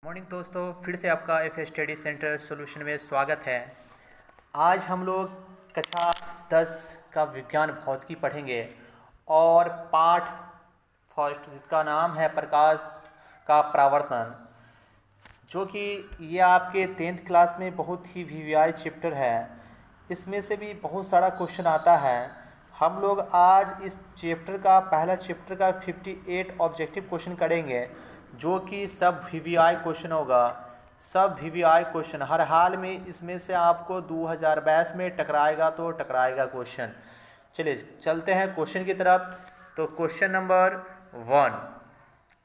Morning दोस्तों, फिर से आपका एफ स्टडी सेंटर सॉल्यूशन में स्वागत है। आज हम लोग कक्षा 10 का विज्ञान भौतिकी पढ़ेंगे और पाठ फर्स्ट जिसका नाम है प्रकाश का परावर्तन, जो कि ये आपके 10th क्लास में बहुत ही वीवीआई चैप्टर है। इसमें से भी बहुत सारा क्वेश्चन आता है। हम लोग आज इस चैप्टर का पहला चैप्टर का 58 ऑब्जेक्टिव क्वेश्चन करेंगे, जो कि सब वीवीआई क्वेश्चन होगा। सब वीवीआई क्वेश्चन हर हाल में इसमें से आपको 2022 में टकराएगा तो टकराएगा क्वेश्चन। चलिए चलते हैं क्वेश्चन की तरफ। तो क्वेश्चन नंबर 1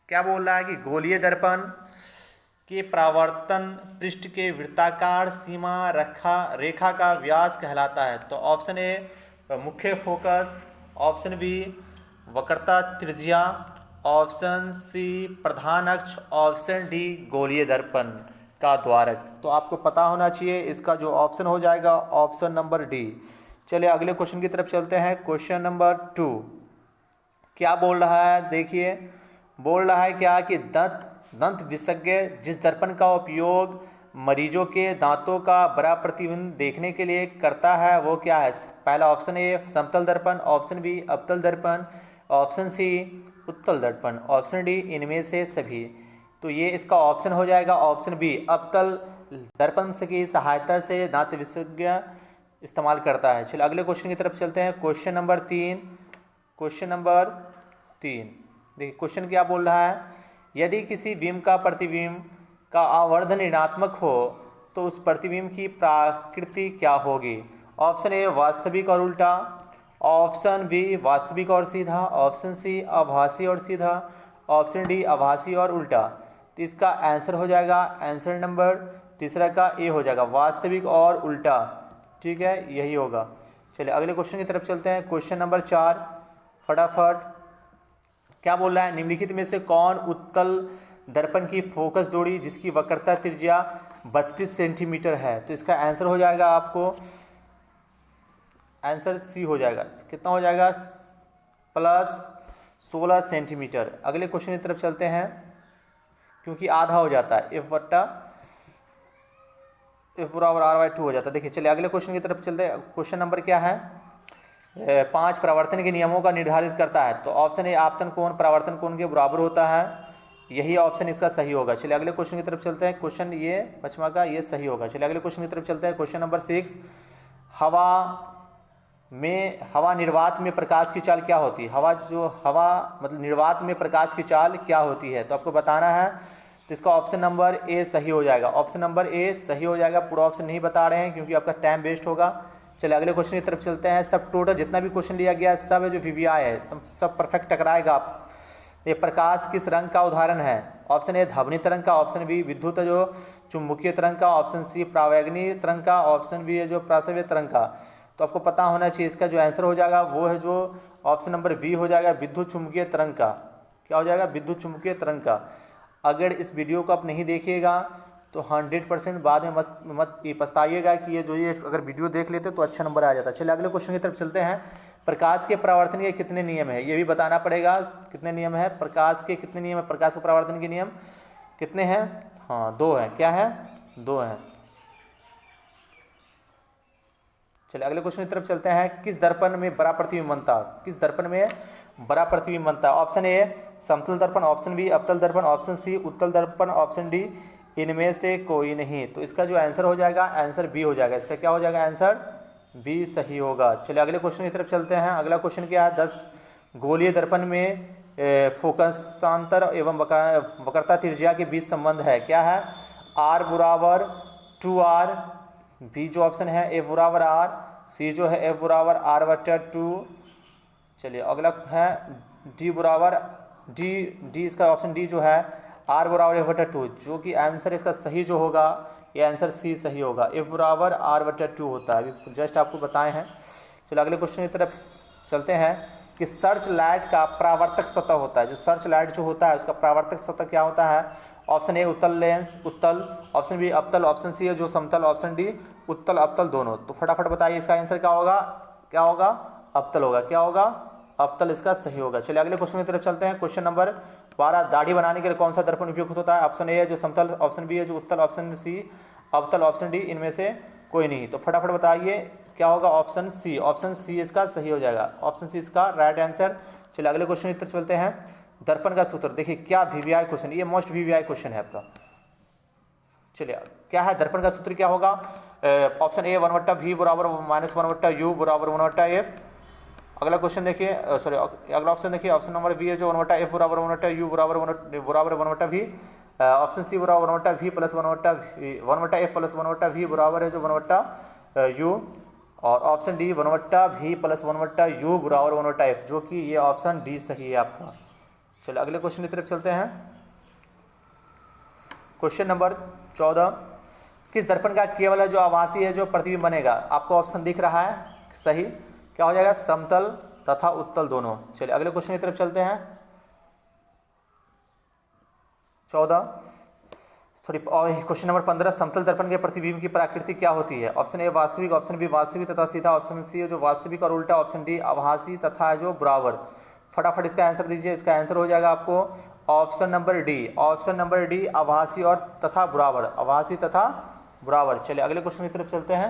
क्या बोल रहा है कि गोलीय दर्पण के परावर्तन पृष्ठ के वृत्ताकार सीमा रेखा का व्यास कहलाता है। तो ऑप्शन ए मुख्य फोकस, ऑप्शन बी वक्रता त्रिज्या, ऑप्शन सी प्रधान अक्ष, ऑप्शन डी गोलीय दर्पण का द्वारक। तो आपको पता होना चाहिए इसका जो ऑप्शन हो जाएगा ऑप्शन नंबर डी। चलिए अगले क्वेश्चन की तरफ चलते हैं। क्वेश्चन नंबर 2 क्या बोल रहा है, देखिए बोल रहा है क्या कि दंत विशेषज्ञ जिस दर्पण का उपयोग मरीजों के दांतों का बड़ा प्रतिबिंब देखने के लिए करता है वो क्या है। पहला ऑप्शन ए समतल दर्पण, ऑप्शन बी अवतल दर्पण, ऑप्शन सी उत्तल दर्पण, ऑप्शन डी इनमें से सभी। तो ये इसका ऑप्शन हो जाएगा ऑप्शन बी, अवतल दर्पण की सहायता से दांत विशेषज्ञ इस्तेमाल करता है। चलिए अगले क्वेश्चन की तरफ चलते हैं। क्वेश्चन नंबर 3 देखिए क्वेश्चन क्या बोल रहा है, यदि किसी बिंब का प्रतिबिंब का आवर्धन ऋणात्मक हो तो उस प्रतिबिंब की प्रकृति क्या होगी। ऑप्शन ए वास्तविक और उल्टा, ऑप्शन बी वास्तविक और सीधा, ऑप्शन सी आभासी और सीधा, ऑप्शन डी आभासी और उल्टा। तो इसका आंसर हो जाएगा आंसर नंबर तीसरा का ए हो जाएगा, वास्तविक और उल्टा। ठीक है, यही होगा। चलिए अगले क्वेश्चन की तरफ चलते हैं। क्वेश्चन नंबर 4 फटाफट क्या बोल रहा है, निम्नलिखित में से कौन उत्तल दर्पण की फोकस दूरी जिसकी वक्रता त्रिज्या 32 सेंटीमीटर है। तो इसका आंसर हो जाएगा आपको आंसर सी हो जाएगा। कितना हो जाएगा, प्लस 16 सेंटीमीटर। अगले क्वेश्चन की तरफ चलते हैं, क्योंकि आधा हो जाता है एफ बराबर r/2 हो जाता है। देखिए चलिए अगले क्वेश्चन की तरफ चलते हैं। क्वेश्चन नंबर क्या है, 5 परावर्तन के नियमों का निर्धारित करता है। तो ऑप्शन ए आपतन कोण परावर्तन कोण के बराबर होता है, यही ऑप्शन इसका सही होगा। चलिए अगले क्वेश्चन की तरफ चलते हैं। क्वेश्चन ये पचमा का ये सही होगा। चलिए अगले क्वेश्चन की तरफ चलते हैं। क्वेश्चन नंबर 6 हवा निर्वात में प्रकाश की चाल क्या होती है। हवा मतलब निर्वात में प्रकाश की चाल क्या होती है, तो आपको बताना है। तो इसका ऑप्शन नंबर ए सही हो जाएगा। ऑप्शन नंबर ए सही हो जाएगा। पूरा ऑप्शन नहीं बता रहे हैं क्योंकि आपका टाइम वेस्ट होगा। चलिए अगले क्वेश्चन की तरफ चलते हैं। सब टोटल जितना भी क्वेश्चन लिया गया सब है जो वीवीआई है, तुम सब परफेक्ट टकराएगा आप। ये प्रकाश किस रंग का उदाहरण है। ऑप्शन ए ध्वनि तरंग का, ऑप्शन बी विद्युत जो चुंबकीय तरंग का, ऑप्शन सी परावैगनी तरंग का, ऑप्शन बी है जो प्रासव्य तरंग का। तो आपको पता होना चाहिए इसका जो आंसर हो जाएगा वो है जो ऑप्शन नंबर बी हो जाएगा, विद्युत चुंबकीय तरंग का। क्या हो जाएगा, विद्युत चुंबकीय तरंग का। अगर इस वीडियो को आप नहीं देखिएगा तो 100% बाद में मत पछताइएगा कि ये अगर वीडियो देख लेते तो अच्छा नंबर आ जाता। चलिए अगले क्वेश्चन की तरफ चलते हैं। प्रकाश के परावर्तन के कितने नियम है, ये भी बताना पड़ेगा। कितने नियम है प्रकाश के, कितने नियम है प्रकाश के परावर्तन के नियम कितने हैं। हाँ 2 हैं। क्या है, 2 हैं। चलिए अगले क्वेश्चन की तरफ चलते हैं। किस दर्पण में बड़ा प्रतिबिंब बनता है, किस दर्पण में बड़ा प्रतिबिंब बनता है। ऑप्शन ए समतल दर्पण, ऑप्शन बी अवतल दर्पण, ऑप्शन सी उत्तल दर्पण, ऑप्शन डी इनमें से कोई नहीं। तो इसका जो आंसर हो जाएगा आंसर बी हो जाएगा। इसका क्या हो जाएगा, आंसर बी सही होगा। चलिए अगले क्वेश्चन की तरफ चलते हैं। अगला क्वेश्चन क्या है, 10 गोलीय दर्पण में फोकसांतर एवं वक्रता त्रिज्या के बीच संबंध है। क्या है, r बराबर 2r, बी जो ऑप्शन है ए बराबर r, सी जो है f बराबर r/2। चलिए अगला है डी बराबर डी इसका ऑप्शन डी जो है r बराबर f/2, जो कि आंसर इसका सही जो होगा ये आंसर सी सही होगा। f बराबर r/2 होता है, अभी जस्ट आपको बताए हैं। चलो अगले क्वेश्चन की तरफ चलते हैं कि सर्च लाइट का परावर्तक सतह होता है। जो सर्च लाइट जो होता है उसका परावर्तक सतह क्या होता है। ऑप्शन ए उत्तल लेंस उत्तल, ऑप्शन बी अवतल, ऑप्शन सी है जो समतल, ऑप्शन डी उत्तल अवतल दोनों। तो फटाफट बताइए इसका आंसर क्या होगा, क्या होगा, अवतल होगा। क्या होगा, अवतल इसका सही होगा। चलिए अगले क्वेश्चन की तरफ चलते हैं। क्वेश्चन नंबर 12, दाढ़ी बनाने के लिए कौन सा दर्पण उपयुक्त होता है? ऑप्शन ए है जो समतल, ऑप्शन बी है जो उत्तल, ऑप्शन सी अवतल, ऑप्शन डी इनमें से कोई नहीं। तो फटाफट बताइए क्या होगा? ऑप्शन सी, ऑप्शन सी इसका सही हो जाएगा, ऑप्शन सी इसका राइट आंसर। चलिए अगले क्वेश्चन की तरफ चलते हैं। दर्पण का सूत्र देखिए, क्या वीवीआई क्वेश्चन, ये मोस्ट वीवीआई क्वेश्चन है आपका। चलिए क्या है दर्पण का सूत्र, क्या होगा? ऑप्शन ए 1/v बराबर -1/u बराबर 1/f। अगला क्वेश्चन देखिए, सॉरी अगला ऑप्शन देखिए, ऑप्शन नंबर बी है जो 1/f बराबर 1/u बराबर 1/v। ऑप्शन सी बराबर 1/v plus 1/f plus 1/v बराबर है जो 1/u। और option D 1/v plus 1/u बराबर 1/f, जो कि ये ऑप्शन डी सही है आपका। चलिए अगले क्वेश्चन की तरफ चलते हैं। क्वेश्चन नंबर 14, किस दर्पण का केवल है जो आभासी है जो प्रतिबिंब बनेगा? आपको ऑप्शन दिख रहा है सही, क्या हो जाएगा? समतल तथा उत्तल दोनों। चलिए अगले क्वेश्चन की तरफ चलते हैं। 14 सॉरी क्वेश्चन नंबर 15, समतल दर्पण के प्रतिबिंब की प्रकृति क्या होती है? ऑप्शन ए वास्तविक, ऑप्शन बी वास्तविक तथा सीधा, ऑप्शन सी है जो वास्तविक और उल्टा, ऑप्शन डी आभासी तथा जो बराबर। फटाफट इसका आंसर दीजिए। इसका आंसर हो जाएगा आपको option number D, option number D आभासी और तथा बराबर, आभासी तथा बराबर। चलिए अगले क्वेश्चन की तरफ चलते हैं।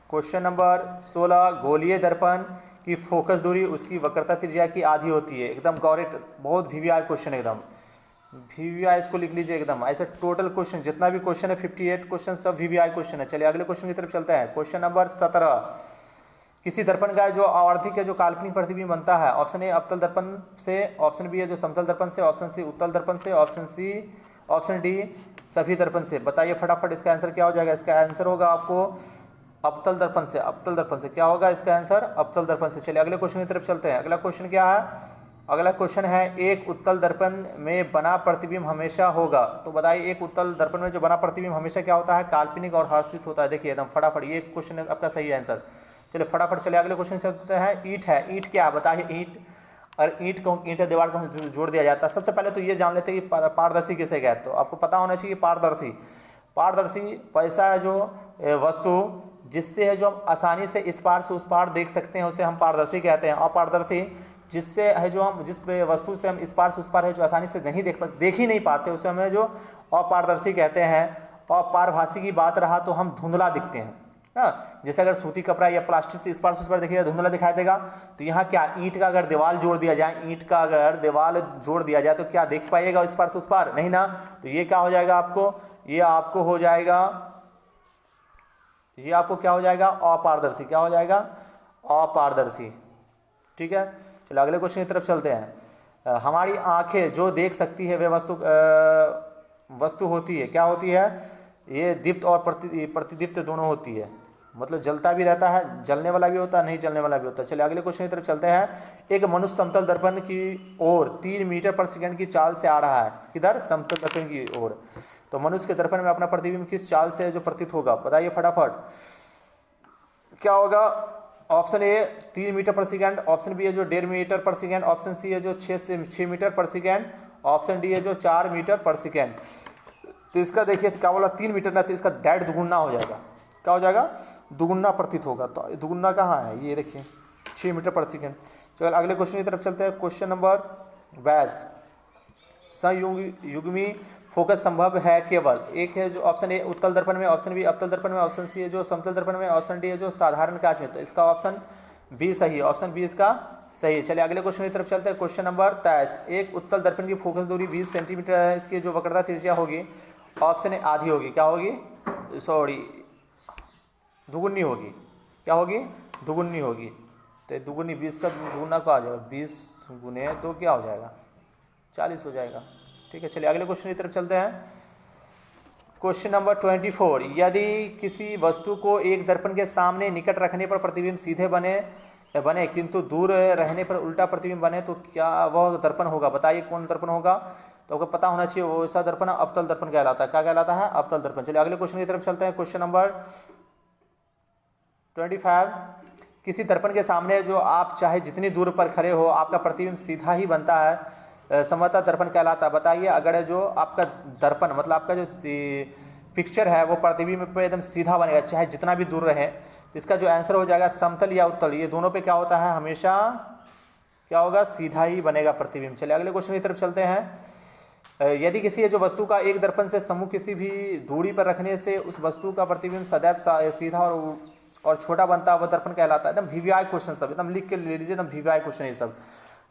क्वेश्चन नंबर 16, गोलीय दर्पण की फोकस दूरी उसकी वक्रता त्रिज्या की आधी होती है। एकदम करेक्ट, बहुत वीवीआई क्वेश्चन, एकदम वीवीआई इसको लिख लीजिए एकदम। ऐसे टोटल क्वेश्चन जितना भी क्वेश्चन है 58 क्वेश्चन सब वीवीआई क्वेश्चन है। चलिए अगले क्वेश्चन की तरफ चलते हैं। क्वेश्चन नंबर 17, किसी दर्पण का जो आवर्धिक है जो काल्पनिक प्रतिबिंब बनता है? ऑप्शन ए अवतल दर्पण से, ऑप्शन बी है जो समतल दर्पण से, ऑप्शन सी उत्तल दर्पण से, ऑप्शन डी सभी दर्पण से। बताइए फटाफट इसका आंसर क्या हो जाएगा? इसका आंसर होगा आपको अवतल दर्पण से, अवतल दर्पण से। क्या होगा इसका आंसर? अवतल दर्पण से। चलिए अगले क्वेश्चन की तरफ चलते हैं। अगला क्वेश्चन क्या है? अगला क्वेश्चन है, एक उत्तल दर्पण में बना प्रतिबिंब हमेशा होगा। तो बताइए एक उत्तल दर्पण में जो बना प्रतिबिंब हमेशा क्या होता है? काल्पनिक और हर्षित होता है। देखिए एकदम फटाफट, ये क्वेश्चन आपका सही आंसर। चलिए फटाफट चलिए अगले क्वेश्चन चलते हैं। ईंट है, ईंट क्या है बताइए? ईंट, और ईंट को ईंट दीवार को जोड़ दिया जाता है। सबसे पहले तो ये जान लेते हैं कि पारदर्शी किसे कहते हैं। तो आपको पता होना चाहिए पारदर्शी, पारदर्शी पैसा है जो वस्तु जिससे है जो हम आसानी से इस पार से उस पार देख सकते हैं उसे हम पारदर्शी कहते हैं। अपारदर्शी जिससे है जो हम जिस वस्तु से हम इस पार से उस पार है जो आसानी से नहीं देख ही नहीं पाते उसे हमें जो अपारदर्शी कहते हैं। और पारभासी की बात रहा तो हम धुंधला दिखते हैं ना, जैसे अगर सूती कपड़ा या प्लास्टिक से इस पार से उस पार देखिएगा धुंधला दिखाई देगा। तो यहाँ क्या ईंट का अगर दीवार जोड़ दिया जाए, ईंट का अगर दीवार जोड़ दिया जाए तो क्या देख पाइएगा इस पार से उस पार? नहीं ना। तो ये क्या हो जाएगा आपको? ये आपको हो जाएगा, ये आपको क्या हो जाएगा? अपारदर्शी। क्या हो जाएगा? अपारदर्शी। ठीक है, चलो अगले क्वेश्चन की तरफ चलते हैं। हमारी आंखें जो देख सकती है वे वस्तु होती है, क्या होती है? ये दीप्त और प्रतिदीप्त दोनों होती है। मतलब जलता भी रहता है, जलने वाला भी होता है, नहीं जलने वाला भी होता है। चलिए अगले क्वेश्चन की तरफ चलते हैं। एक मनुष्य समतल दर्पण की ओर 3 मीटर पर सेकंड की चाल से आ रहा है। किधर? समतल दर्पण की ओर। तो मनुष्य के दर्पण में अपना प्रतिबिंब किस चाल से जो प्रतीत होगा? बताइए फटाफट क्या होगा? ऑप्शन ए 3 मीटर पर सेकंड, ऑप्शन बी है जो 1.5 मीटर पर सेकंड, ऑप्शन सी है जो 6 मीटर पर सेकंड, ऑप्शन डी है जो 4 मीटर पर सेकंड। तो इसका देखिए क्या बोला? 3 मीटर ना, तो इसका डेढ़ दुगुना हो जाएगा। क्या हो जाएगा? दुगुना प्रतीत होगा। तो दुगुना कहाँ है? ये देखिए 6 मीटर पर सेकंड। चलो अगले क्वेश्चन की तरफ चलते हैं। क्वेश्चन नंबर 22, संयुग्मी फोकस संभव है केवल एक है जो ऑप्शन ए उत्तल दर्पण में, ऑप्शन बी अवतल दर्पण में, ऑप्शन सी है जो समतल दर्पण में, ऑप्शन डी है जो साधारण कांच में। तो इसका ऑप्शन बी सही है, ऑप्शन बी इसका सही है। चलिए अगले क्वेश्चन की तरफ चलते हैं। क्वेश्चन नंबर 23, एक उत्तल दर्पण की फोकस दूरी 20 सेंटीमीटर है। इसकी जो वक्रता त्रिज्या होगी ऑप्शन ए आधी होगी। क्या होगी? सॉरी दुगुनी होगी। क्या होगी? दुगुनी होगी। तो दुगुनी 20 का दुगुना को आ जाएगा, 20 गुने तो क्या हो जाएगा? 40 हो जाएगा। ठीक है, चलिए अगले क्वेश्चन की तरफ चलते हैं। क्वेश्चन नंबर 24, यदि किसी वस्तु को एक दर्पण के सामने निकट रखने पर प्रतिबिंब सीधे बने किंतु दूर रहने पर उल्टा प्रतिबिंब बने तो क्या वह दर्पण होगा? बताइए कौन दर्पण होगा? तो आपको पता होना चाहिए वो ऐसा दर्पण अवतल दर्पण कहलाता है। क्या कहलाता है? अवतल दर्पण। चलिए अगले क्वेश्चन की तरफ चलते हैं। क्वेश्चन नंबर 25, किसी दर्पण के सामने जो आप चाहे जितनी दूर पर खड़े हो आपका प्रतिबिंब सीधा ही बनता है, समतल दर्पण कहलाता है। बताइए अगर जो आपका दर्पण मतलब आपका जो पिक्चर है वो प्रतिबिंब पे एकदम सीधा बनेगा, चाहे जितना भी दूर रहे। तो इसका जो आंसर हो जाएगा समतल या उत्तल, ये दोनों पे क्या होता है, हमेशा क्या होगा, सीधा ही बनेगा प्रतिबिंब। चलिए अगले क्वेश्चन की तरफ चलते हैं। यदि किसी जो वस्तु का एक दर्पण से सम्मुख किसी भी दूरी पर रखने से उस वस्तु का प्रतिबिंब सदैव सीधा और छोटा बनता है, वह दर्पण कहलाता है। एकदम वीवीआई क्वेश्चन सब, एकदम लिख के ले लीजिए, एकदम वीवीआई क्वेश्चन ये सब।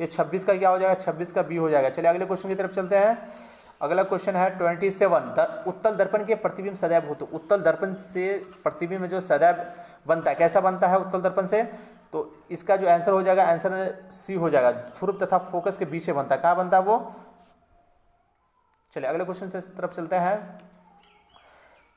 ये 26 का क्या हो जाएगा, 26 का बी हो जाएगा। चलिए अगले क्वेश्चन की तरफ चलते हैं। अगला क्वेश्चन है 27। उत्तल दर्पण के प्रतिबिंब सदैव हो, तो उत्तल दर्पण से प्रतिबिंब जो सदैव बनता है, कैसा बनता है उत्तल दर्पण से, तो इसका जो आंसर हो जाएगा, आंसर सी हो जाएगा, ध्रुव तथा फोकस के बीच में बनता है। कहाँ बनता है वो। चलिए अगले क्वेश्चन से तरफ चलते हैं।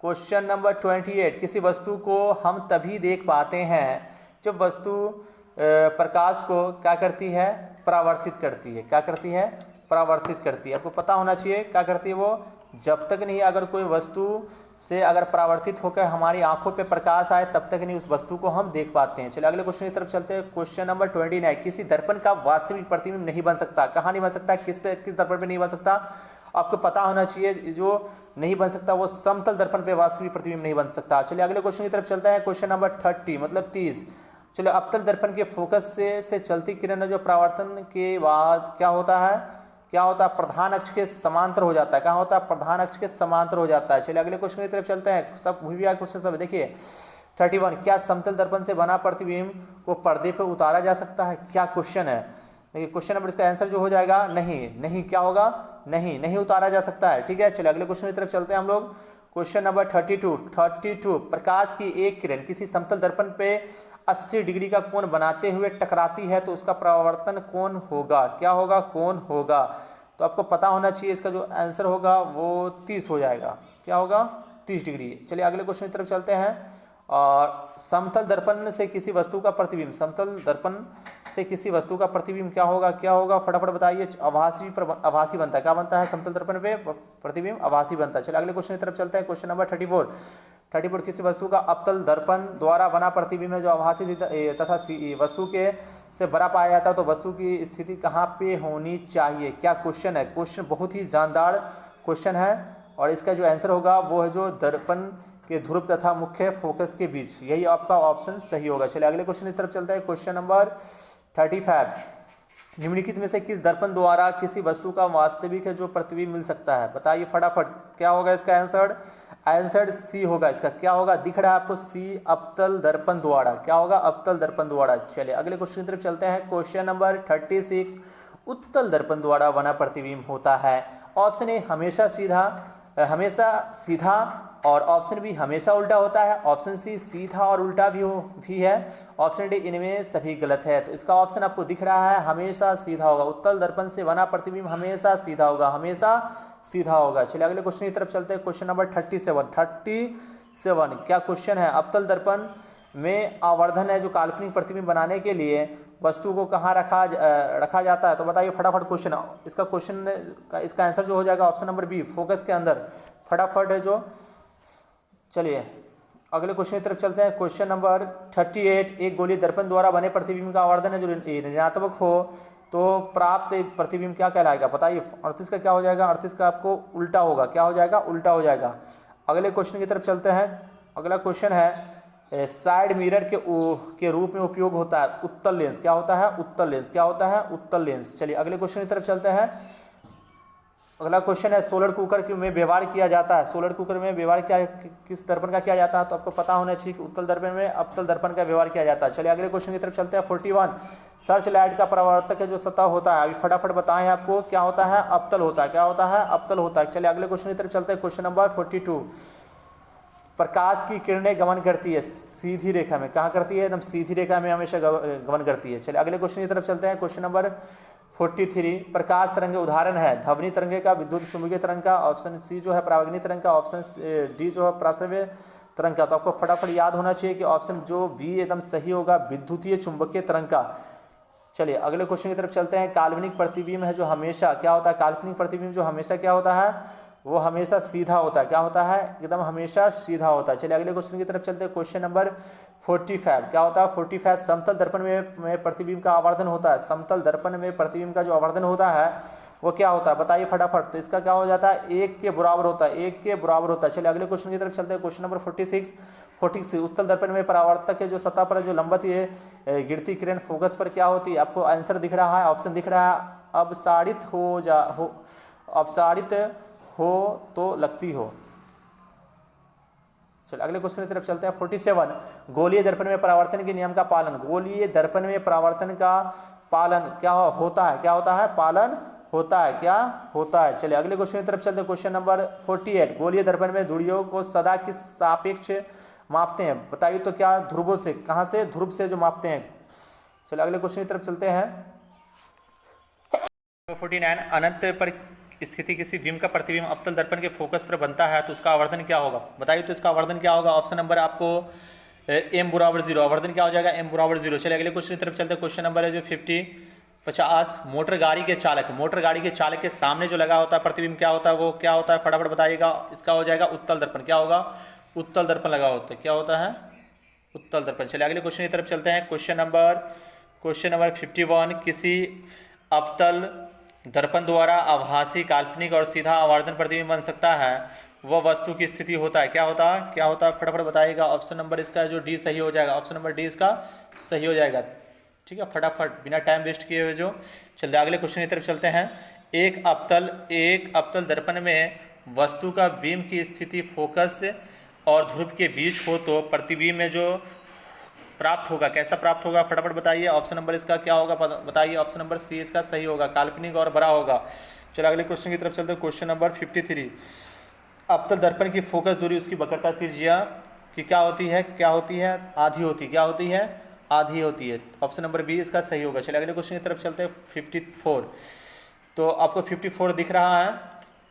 Question number 28। किसी वस्तु को हम तभी देख पाते हैं जब वस्तु प्रकाश को क्या करती है, परावर्तित करती है। क्या करती है, परावर्तित करती है। आपको पता होना चाहिए क्या करती है वो, जब तक नहीं अगर कोई वस्तु से अगर परावर्तित होकर हमारी आंखों पे प्रकाश आए तब तक नहीं उस वस्तु को हम देख पाते हैं। चलिए अगले क्वेश्चन की तरफ चलते हैं। Question number 29। किसी दर्पण का वास्तविक प्रतिबिंब नहीं बन सकता। कहाँ नहीं बन सकता, किस दर्पण पे नहीं बन सकता, आपको पता होना चाहिए। जो नहीं बन सकता वो समतल दर्पण पे वास्तविक प्रतिबिंब नहीं बन सकता। चलिए अगले क्वेश्चन की तरफ चलते हैं। क्वेश्चन नंबर 30 मतलब 30। चलिए अवतल दर्पण के फोकस से चलती किरण जो परावर्तन के बाद क्या होता है, क्या होता है, प्रधान अक्ष के समांतर हो जाता है। क्या होता है, प्रधान अक्ष के समांतर हो जाता है। चलिए अगले क्वेश्चन की तरफ चलते हैं। सब भी क्वेश्चन सब देखिए। 31। क्या समतल दर्पण से बना प्रतिबिंब को पर्दे पर उतारा जा सकता है। क्या क्वेश्चन है, देखिए क्वेश्चन नंबर, इसका आंसर जो हो जाएगा नहीं क्या होगा, नहीं उतारा जा सकता है। ठीक है, चलिए अगले क्वेश्चन की तरफ चलते हैं हम लोग। Question number 32। प्रकाश की एक किरण किसी समतल दर्पण पे 80 डिग्री का कोण बनाते हुए टकराती है तो उसका परावर्तन कोण होगा। क्या होगा, कोण होगा। तो आपको पता होना चाहिए इसका जो आंसर होगा वो 30 हो जाएगा। क्या होगा, 30 डिग्री। चलिए अगले क्वेश्चन की तरफ चलते हैं। और समतल दर्पण से किसी वस्तु का प्रतिबिंब, समतल दर्पण से किसी वस्तु का प्रतिबिंब क्या होगा, फटाफट बताइए। आभासी बनता है। क्या बनता है, समतल दर्पण पे प्रतिबिंब आभासी बनता है। चलिए अगले क्वेश्चन की तरफ चलते हैं। Question number 34। किसी वस्तु का अवतल दर्पण द्वारा बना प्रतिबिंब है जो आभासी तथा वस्तु के से बड़ा पाया जाता है, तो वस्तु की स्थिति कहाँ पे होनी चाहिए। क्या क्वेश्चन है, क्वेश्चन बहुत ही जानदार क्वेश्चन है और इसका जो आंसर होगा वो है जो दर्पण के ध्रुव तथा मुख्य फोकस के बीच, यही आपका ऑप्शन सही होगा। चलिए अगले क्वेश्चन की तरफ चलते हैं। Question number 35। निम्नलिखित में से किस दर्पण द्वारा किसी वस्तु का वास्तविक है जो प्रतिबिंब मिल सकता है, बताइए फटाफट। क्या होगा इसका आंसर सी होगा। इसका क्या होगा, दिख रहा है आपको, सी, अवतल दर्पण द्वारा। क्या होगा, अवतल दर्पण द्वारा। चलिए अगले क्वेश्चन की तरफ चलते हैं। Question number 36। उत्तल दर्पण द्वारा बना प्रतिबिंब होता है। ऑप्शन ए हमेशा सीधा और ऑप्शन बी हमेशा उल्टा होता है। ऑप्शन सी सीधा और उल्टा भी है। ऑप्शन डी इनमें सभी गलत है। तो इसका ऑप्शन आपको दिख रहा है, हमेशा सीधा होगा। उत्तल दर्पण से बना प्रतिबिंब हमेशा सीधा होगा। चलिए अगले क्वेश्चन की तरफ चलते हैं। Question number 37। क्या क्वेश्चन है, अवतल दर्पण में आवर्धन है जो काल्पनिक प्रतिबिंब बनाने के लिए वस्तु को कहाँ रखा जाता है, तो बताइए फटाफट क्वेश्चन। इसका आंसर जो हो जाएगा ऑप्शन नंबर बी, फोकस के अंदर। फटाफट है जो। चलिए अगले क्वेश्चन की तरफ चलते हैं। Question number 38। एक गोलीय दर्पण द्वारा बने प्रतिबिंब का आवर्धन है जो ऋणात्मक हो तो प्राप्त प्रतिबिंब क्या कहलाएगा, बताइए। 38 का क्या हो जाएगा, 38 का आपको उल्टा होगा। क्या हो जाएगा, उल्टा हो जाएगा। अगले क्वेश्चन की तरफ चलते हैं। अगला क्वेश्चन है साइड मिरर के रूप में उपयोग होता है उत्तल लेंस। क्या होता है, उत्तल लेंस। चलिए अगले क्वेश्चन की तरफ चलते हैं। अगला क्वेश्चन है सोलर कुकर में व्यवहार किया जाता है। सोलर कुकर में व्यवहार किस दर्पण का किया जाता है, तो आपको पता होना चाहिए कि उत्तल दर्पण में अवतल दर्पण का व्यवहार किया जाता है। चलिए अगले क्वेश्चन की तरफ चलते हैं। 41। सर्च लाइट का परावर्तक है जो सतह होता है, अभी फटाफट बताएं आपको क्या होता है, अवतल होता है। क्या होता है, अवतल होता है। चलिए अगले क्वेश्चन की तरफ चलते हैं। Question number 42। प्रकाश की किरणें गमन करती है सीधी रेखा में। कहाँ करती है, एकदम सीधी रेखा में हमेशा गमन करती है। चलिए अगले क्वेश्चन की तरफ चलते हैं। Question number 43। प्रकाश तरंग उदाहरण है ध्वनि तरंगे का, विद्युत चुंबकीय तरंग का, ऑप्शन सी जो है परावैगनी तरंग का, ऑप्शन डी जो है प्राश्रव्य तरंग का। तो आपको फटाफट याद होना चाहिए कि ऑप्शन जो बी एकदम सही होगा, विद्युतीय चुंबकीय तरंग का। चलिए अगले क्वेश्चन की तरफ चलते हैं। काल्पनिक प्रतिबिंब है जो हमेशा क्या होता है, काल्पनिक प्रतिबिंब जो हमेशा क्या होता है, वो हमेशा सीधा होता है। क्या होता है, एकदम हमेशा सीधा होता है। चलिए अगले क्वेश्चन की तरफ चलते हैं। Question number 45। क्या होता है, 45। समतल दर्पण में प्रतिबिंब का आवर्धन होता है। समतल दर्पण में प्रतिबिंब का जो आवर्धन होता है वो क्या होता है बताइए फटाफट। तो इसका क्या हो जाता है, 1 के बराबर होता है, 1 के बराबर होता है। चलिए अगले क्वेश्चन की तरफ चलते हैं। क्वेश्चन नंबर 46 उत्तल दर्पण में परावर्तक के जो सतह पर जो लंबत ये गिरती किरण फोकस पर क्या होती है, आपको आंसर दिख रहा है, ऑप्शन दिख रहा है, अपसारित हो तो लगती हो। चलो अगले क्वेश्चन की तरफ चलते हैं। 47 गोलीय दर्पण में परावर्तन के नियम का पालन, गोलीय दर्पण में परावर्तन का पालन क्या होता है, क्या होता है, पालन होता है, क्या होता है। चलिए अगले क्वेश्चन की तरफ चलते हैं। क्वेश्चन नंबर 48 गोलीय दर्पण में धुरियों को सदा किस सापेक्ष मापते हैं, बताइए तो क्या, ध्रुवों से, कहां से, ध्रुव से जो मापते हैं। चलिए अगले क्वेश्चन की तरफ चलते हैं। 49 अनंत पर स्थिति किसी बिंब का प्रतिबिंब अवतल दर्पण के फोकस पर बनता है तो उसका आवर्धन क्या होगा, बताइए तो इसका आवर्धन क्या होगा। ऑप्शन नंबर आपको m बराबर 0, आवर्धन क्या हो जाएगा, m बराबर 0। चलिए अगले क्वेश्चन की तरफ चलते हैं। क्वेश्चन नंबर है जो 50 मोटर गाड़ी के चालक के सामने जो लगा होता है प्रतिबिंब क्या होता है, वो क्या होता है, फटाफट बताइएगा। इसका हो जाएगा उत्तल दर्पण, क्या होगा, उत्तल दर्पण लगा होता है, क्या होता है, उत्तल दर्पण। चलिए अगले क्वेश्चन की तरफ चलते हैं। क्वेश्चन नंबर 51 किसी अवतल दर्पण द्वारा आभासी काल्पनिक और सीधा आवर्धन प्रतिबिंब बन सकता है, वह वस्तु की स्थिति होता है, क्या होता है, क्या होता है, फटाफट बताइएगा। ऑप्शन नंबर इसका जो डी सही हो जाएगा, ऑप्शन नंबर डी इसका सही हो जाएगा। ठीक है, फटाफट बिना टाइम वेस्ट किए हुए जो चलते अगले क्वेश्चन की तरफ चलते हैं। एक अवतल दर्पण में वस्तु का बीम की स्थिति फोकस और ध्रुव के बीच हो तो प्रतिबिंब में जो प्राप्त होगा, कैसा प्राप्त होगा, फटाफट बताइए। ऑप्शन नंबर इसका क्या होगा बताइए, ऑप्शन नंबर सी इसका सही होगा, काल्पनिक और बड़ा होगा। चलो अगले क्वेश्चन की तरफ चलते हैं। क्वेश्चन नंबर 53 अवतल दर्पण की फोकस दूरी उसकी वक्रता त्रिज्या की क्या होती है, आधी होती है, क्या होती है, आधी होती है। ऑप्शन नंबर बी इसका सही होगा। चलिए अगले क्वेश्चन की तरफ चलते हैं। 54 तो आपको 54 दिख रहा है,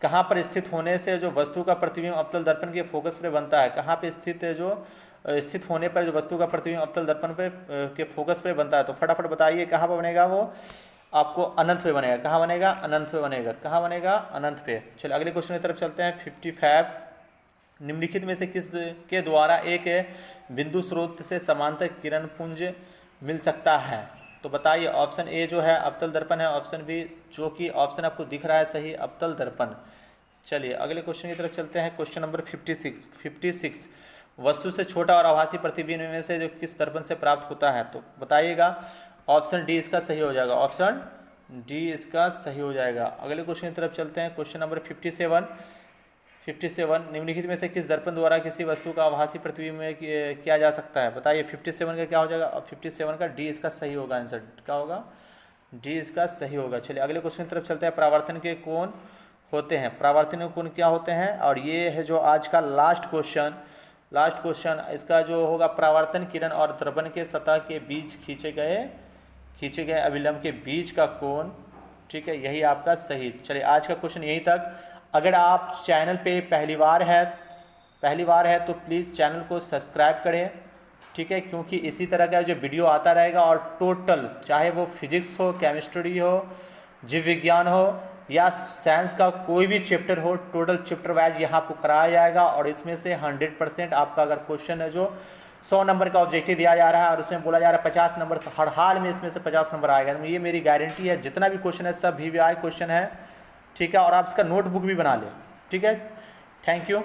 कहाँ पर स्थित होने से जो वस्तु का प्रतिबिंब अवतल दर्पण के फोकस पर बनता है, कहाँ पे स्थित होने पर जो वस्तु का प्रतिबिंब अवतल दर्पण पे के फोकस पे बनता है, तो फटाफट बताइए कहाँ पर बनेगा, वो आपको अनंत पे बनेगा, कहाँ बनेगा, अनंत पे बनेगा, कहाँ बनेगा, अनंत पे। चलिए अगले क्वेश्चन की तरफ चलते हैं। 55 निम्नलिखित में से किस के द्वारा एक बिंदु स्रोत से समांतर किरण पुंज मिल सकता है, तो बताइए। ऑप्शन ए जो है अवतल दर्पण है, ऑप्शन बी जो कि ऑप्शन आपको दिख रहा है सही, अवतल दर्पण। चलिए अगले क्वेश्चन की तरफ चलते हैं। क्वेश्चन नंबर 56 वस्तु से छोटा और आभासी प्रतिबिंब में से जो किस दर्पण से प्राप्त होता है, तो बताइएगा। ऑप्शन डी इसका सही हो जाएगा, ऑप्शन डी इसका सही हो जाएगा। अगले क्वेश्चन की तरफ चलते हैं। क्वेश्चन नंबर 57 निम्नलिखित में से किस दर्पण द्वारा किसी वस्तु का आभासी प्रतिबिंब में किया जा सकता है, बताइए। 57 का क्या हो जाएगा, 57 का डी इसका सही होगा, आंसर क्या होगा, डी इसका सही होगा। चलिए अगले क्वेश्चन की तरफ चलते हैं। परावर्तन के कोण होते हैं, परावर्तन के कोण क्या होते हैं, और ये है जो आज का लास्ट क्वेश्चन इसका जो होगा, परावर्तन किरण और दर्पण के सतह के बीच खींचे गए अभिलंब के बीच का कोण, ठीक है, यही आपका सही। चलिए आज का क्वेश्चन यहीं तक। अगर आप चैनल पे पहली बार है तो प्लीज़ चैनल को सब्सक्राइब करें, ठीक है, क्योंकि इसी तरह का जो वीडियो आता रहेगा, और टोटल चाहे वो फिजिक्स हो, केमिस्ट्री हो, जीव विज्ञान हो या साइंस का कोई भी चैप्टर हो, टोटल चैप्टर वाइज यहाँ आपको कराया जाएगा। और इसमें से 100% आपका अगर क्वेश्चन है जो 100 नंबर का ऑब्जेक्टिव दिया जा रहा है और उसमें बोला जा रहा है 50 नंबर, तो हर हाल में इसमें से 50 नंबर आएगा, तो ये मेरी गारंटी है। जितना भी क्वेश्चन है सब VVI क्वेश्चन है, ठीक है, और आप इसका नोटबुक भी बना लें, ठीक है। Thank you.